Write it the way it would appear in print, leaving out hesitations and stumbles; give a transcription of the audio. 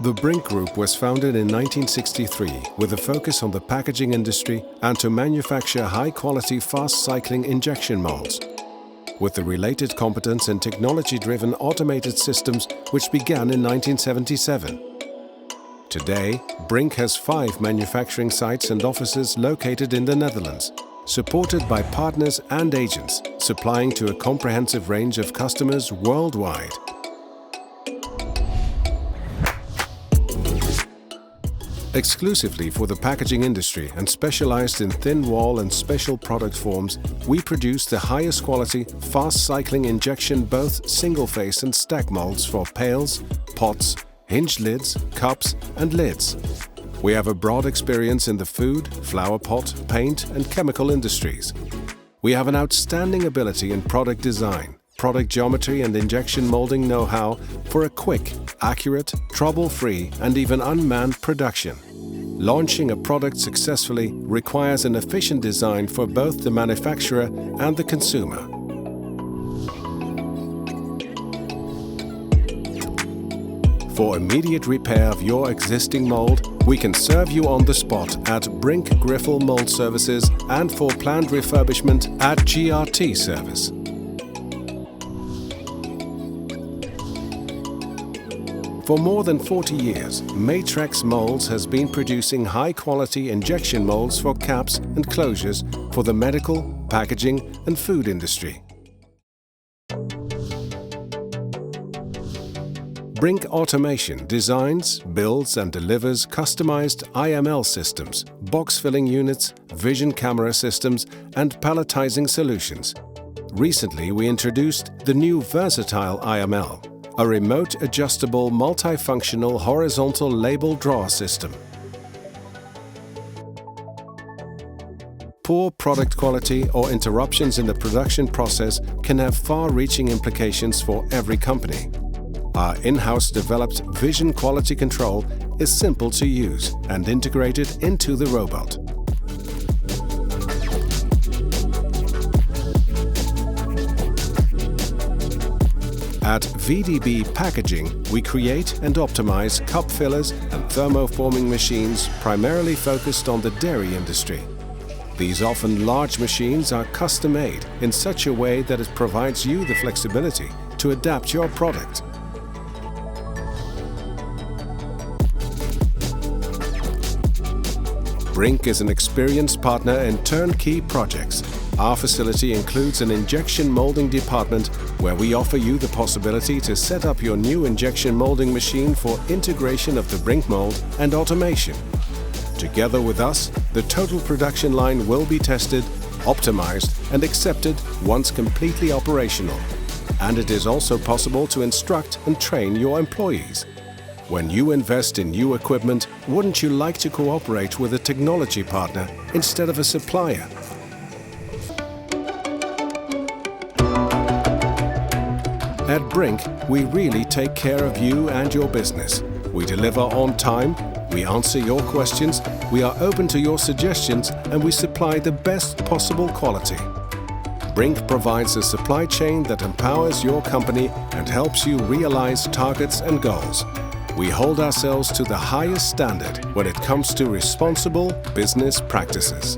The Brink Group was founded in 1963 with a focus on the packaging industry and to manufacture high-quality, fast-cycling injection molds, with the related competence in technology-driven automated systems which began in 1977. Today, Brink has 5 manufacturing sites and offices located in the Netherlands, supported by partners and agents, supplying to a comprehensive range of customers worldwide. Exclusively for the packaging industry and specialized in thin wall and special product forms, we produce the highest quality, fast-cycling injection both single-face and stack molds for pails, pots, hinged lids, cups and lids. We have a broad experience in the food, flower pot, paint and chemical industries. We have an outstanding ability in product design, product geometry and injection molding know-how for a quick, accurate, trouble-free and even unmanned production. Launching a product successfully requires an efficient design for both the manufacturer and the consumer. For immediate repair of your existing mold, we can serve you on the spot at Brink Griffel Mold Services and for planned refurbishment at GRT Service. For more than 40 years, Matrix Molds has been producing high-quality injection molds for caps and closures for the medical, packaging and food industry. Brink Automation designs, builds and delivers customized IML systems, box filling units, vision camera systems and palletizing solutions. Recently we introduced the new Versatile IML, a remote adjustable multifunctional horizontal label drawer system. Poor product quality or interruptions in the production process can have far-reaching implications for every company. Our in-house developed vision quality control is simple to use and integrated into the robot. At VDB Packaging, we create and optimize cup fillers and thermoforming machines primarily focused on the dairy industry. These often large machines are custom-made in such a way that it provides you the flexibility to adapt your product. Brink is an experienced partner in turnkey projects. Our facility includes an injection molding department where we offer you the possibility to set up your new injection molding machine for integration of the Brink mold and automation. Together with us, the total production line will be tested, optimized and accepted once completely operational. And it is also possible to instruct and train your employees. When you invest in new equipment, wouldn't you like to cooperate with a technology partner instead of a supplier? At Brink, we really take care of you and your business. We deliver on time, we answer your questions, we are open to your suggestions, and we supply the best possible quality. Brink provides a supply chain that empowers your company and helps you realize targets and goals. We hold ourselves to the highest standard when it comes to responsible business practices.